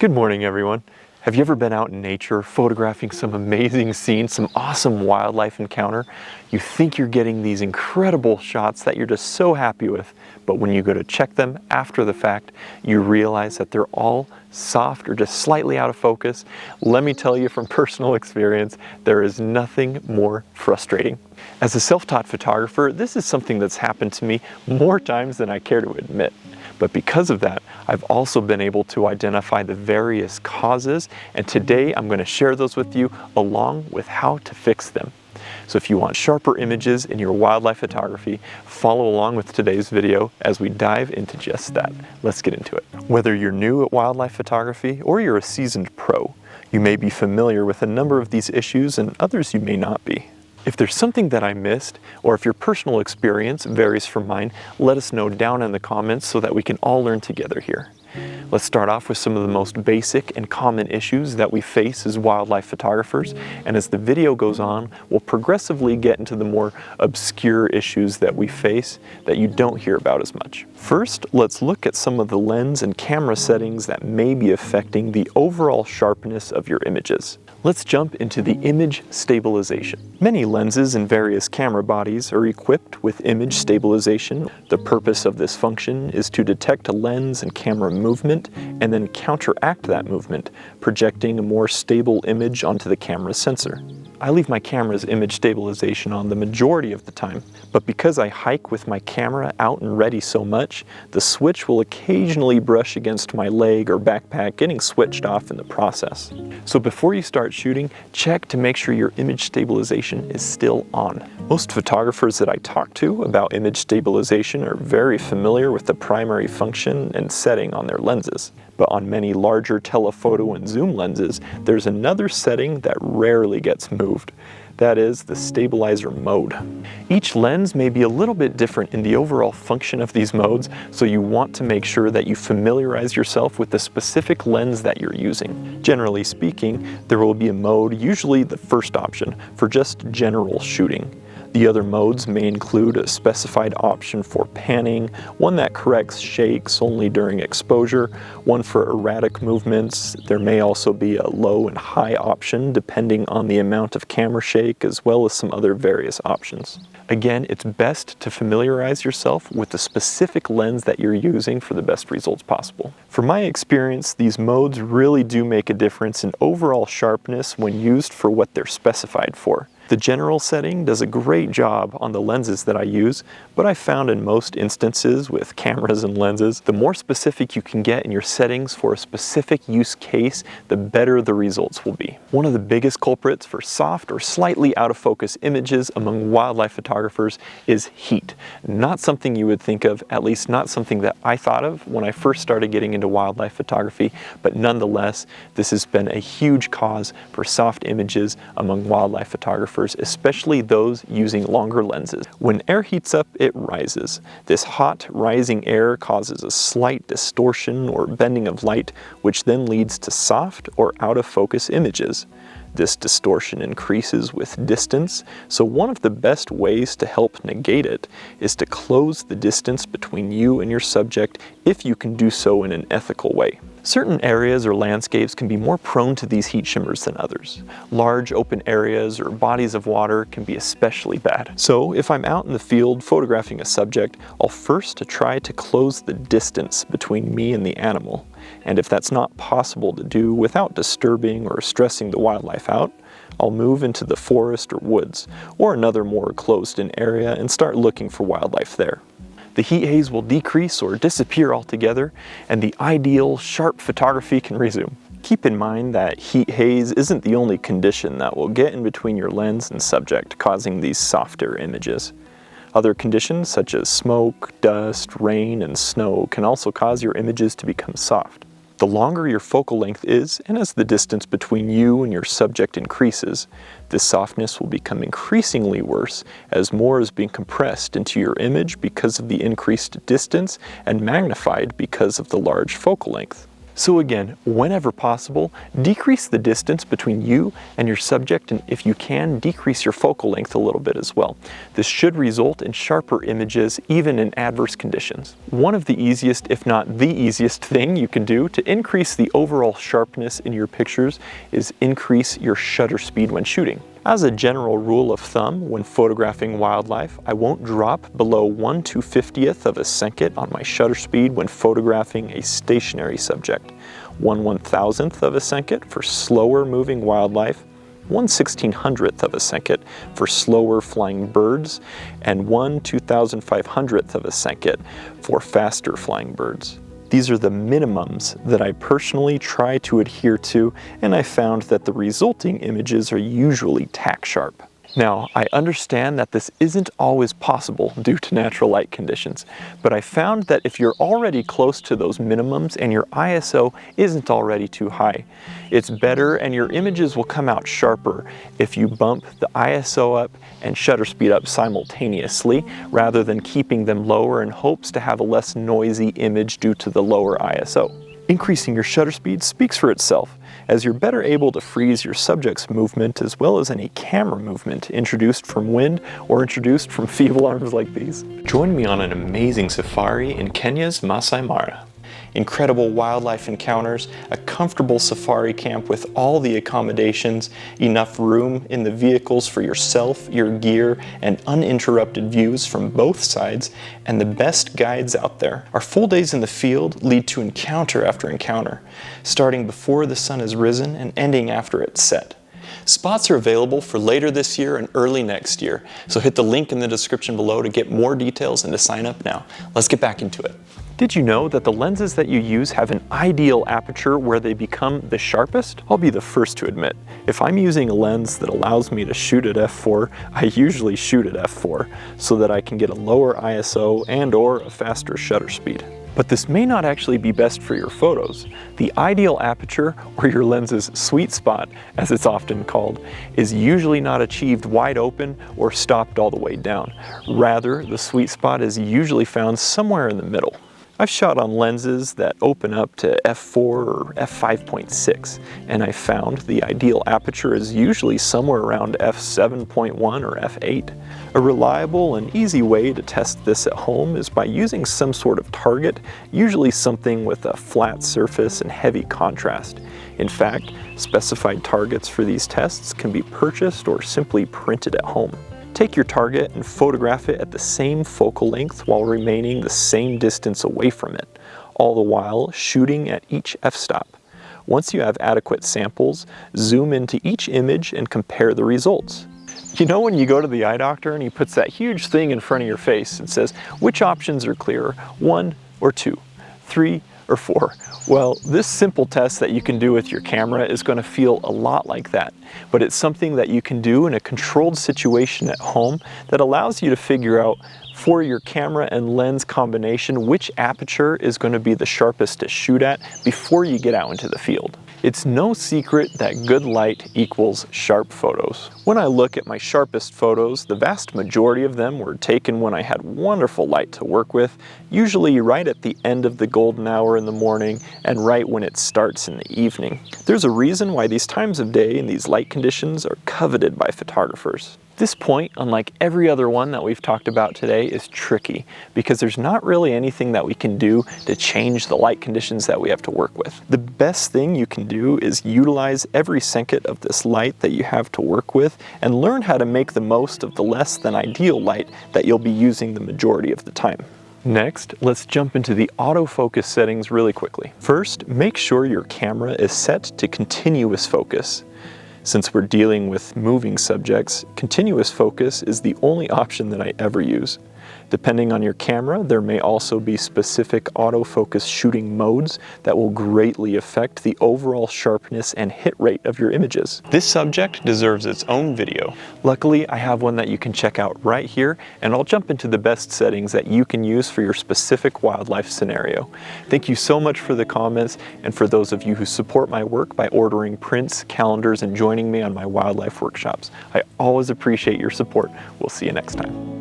Good morning, everyone. Have you ever been out in nature photographing some amazing scenes, some awesome wildlife encounter? You think you're getting these incredible shots that you're just so happy with, but when you go to check them after the fact, you realize that they're all soft or just slightly out of focus. Let me tell you from personal experience, there is nothing more frustrating. As a self-taught photographer, this is something that's happened to me more times than I care to admit. But because of that, I've also been able to identify the various causes, and today I'm going to share those with you along with how to fix them. So if you want sharper images in your wildlife photography, follow along with today's video as we dive into just that. Let's get into it. Whether you're new at wildlife photography or you're a seasoned pro, you may be familiar with a number of these issues and others you may not be. If there's something that I missed, or if your personal experience varies from mine, let us know down in the comments so that we can all learn together here. Let's start off with some of the most basic and common issues that we face as wildlife photographers, and as the video goes on, we'll progressively get into the more obscure issues that we face that you don't hear about as much. First, let's look at some of the lens and camera settings that may be affecting the overall sharpness of your images. Let's jump into the image stabilization. Many lenses and various camera bodies are equipped with image stabilization. The purpose of this function is to detect a lens and camera movement and then counteract that movement, projecting a more stable image onto the camera sensor. I leave my camera's image stabilization on the majority of the time, but because I hike with my camera out and ready so much, the switch will occasionally brush against my leg or backpack, getting switched off in the process. So before you start shooting, check to make sure your image stabilization is still on. Most photographers that I talk to about image stabilization are very familiar with the primary function and setting on their lenses. But on many larger telephoto and zoom lenses, there's another setting that rarely gets moved. That is the stabilizer mode. Each lens may be a little bit different in the overall function of these modes, so you want to make sure that you familiarize yourself with the specific lens that you're using. Generally speaking, there will be a mode, usually the first option, for just general shooting. The other modes may include a specified option for panning, one that corrects shakes only during exposure, one for erratic movements. There may also be a low and high option depending on the amount of camera shake, as well as some other various options. Again, it's best to familiarize yourself with the specific lens that you're using for the best results possible. From my experience, these modes really do make a difference in overall sharpness when used for what they're specified for. The general setting does a great job on the lenses that I use, but I found in most instances with cameras and lenses, the more specific you can get in your settings for a specific use case, the better the results will be. One of the biggest culprits for soft or slightly out of focus images among wildlife photographers is heat. Not something you would think of, at least not something that I thought of when I first started getting into wildlife photography, but nonetheless, this has been a huge cause for soft images among wildlife photographers, especially those using longer lenses. When air heats up, it rises. This hot, rising air causes a slight distortion or bending of light, which then leads to soft or out of focus images. This distortion increases with distance, so one of the best ways to help negate it is to close the distance between you and your subject if you can do so in an ethical way. Certain areas or landscapes can be more prone to these heat shimmers than others. Large open areas or bodies of water can be especially bad. So if I'm out in the field photographing a subject, I'll first try to close the distance between me and the animal. And if that's not possible to do without disturbing or stressing the wildlife out, I'll move into the forest or woods, or another more closed-in area and start looking for wildlife there. The heat haze will decrease or disappear altogether, and the ideal, sharp photography can resume. Keep in mind that heat haze isn't the only condition that will get in between your lens and subject, causing these softer images. Other conditions such as smoke, dust, rain, and snow can also cause your images to become soft. The longer your focal length is, and as the distance between you and your subject increases, this softness will become increasingly worse as more is being compressed into your image because of the increased distance and magnified because of the large focal length. So again, whenever possible, decrease the distance between you and your subject, and if you can, decrease your focal length a little bit as well. This should result in sharper images even in adverse conditions. One of the easiest, if not the easiest thing you can do to increase the overall sharpness in your pictures is increase your shutter speed when shooting. As a general rule of thumb, when photographing wildlife, I won't drop below 1/250th of a second on my shutter speed when photographing a stationary subject, 1/1000th of a second for slower moving wildlife, 1/1600th of a second for slower flying birds, and 1/2500th of a second for faster flying birds. These are the minimums that I personally try to adhere to, and I found that the resulting images are usually tack sharp. Now, I understand that this isn't always possible due to natural light conditions, but I found that if you're already close to those minimums and your ISO isn't already too high, it's better and your images will come out sharper if you bump the ISO up and shutter speed up simultaneously, rather than keeping them lower in hopes to have a less noisy image due to the lower ISO. Increasing your shutter speed speaks for itself, as you're better able to freeze your subject's movement as well as any camera movement introduced from wind or introduced from feeble arms like these. Join me on an amazing safari in Kenya's Masai Mara. Incredible wildlife encounters, a comfortable safari camp with all the accommodations, enough room in the vehicles for yourself, your gear, and uninterrupted views from both sides, and the best guides out there. Our full days in the field lead to encounter after encounter, starting before the sun has risen and ending after it's set. Spots are available for later this year and early next year, so hit the link in the description below to get more details and to sign up now. Let's get back into it. Did you know that the lenses that you use have an ideal aperture where they become the sharpest? I'll be the first to admit, if I'm using a lens that allows me to shoot at f4, I usually shoot at f4 so that I can get a lower ISO and or a faster shutter speed. But this may not actually be best for your photos. The ideal aperture, or your lens's sweet spot, as it's often called, is usually not achieved wide open or stopped all the way down. Rather, the sweet spot is usually found somewhere in the middle. I've shot on lenses that open up to f4 or f5.6, and I found the ideal aperture is usually somewhere around f7.1 or f8. A reliable and easy way to test this at home is by using some sort of target, usually something with a flat surface and heavy contrast. In fact, specified targets for these tests can be purchased or simply printed at home. Take your target and photograph it at the same focal length while remaining the same distance away from it, all the while shooting at each f-stop. Once you have adequate samples, zoom into each image and compare the results. You know when you go to the eye doctor and he puts that huge thing in front of your face and says, which options are clearer, 1 or 2, 3 or 4? Well, this simple test that you can do with your camera is going to feel a lot like that, but it's something that you can do in a controlled situation at home that allows you to figure out for your camera and lens combination which aperture is going to be the sharpest to shoot at before you get out into the field. It's no secret that good light equals sharp photos. When I look at my sharpest photos, the vast majority of them were taken when I had wonderful light to work with, usually right at the end of the golden hour in the morning and right when it starts in the evening. There's a reason why these times of day and these light conditions are coveted by photographers. This point, unlike every other one that we've talked about today, is tricky because there's not really anything that we can do to change the light conditions that we have to work with. The best thing you can do is utilize every second of this light that you have to work with and learn how to make the most of the less than ideal light that you'll be using the majority of the time. Next, let's jump into the autofocus settings really quickly. First, make sure your camera is set to continuous focus. Since we're dealing with moving subjects, continuous focus is the only option that I ever use. Depending on your camera, there may also be specific autofocus shooting modes that will greatly affect the overall sharpness and hit rate of your images. This subject deserves its own video. Luckily, I have one that you can check out right here, and I'll jump into the best settings that you can use for your specific wildlife scenario. Thank you so much for the comments, and for those of you who support my work by ordering prints, calendars, and joining me on my wildlife workshops. I always appreciate your support. We'll see you next time.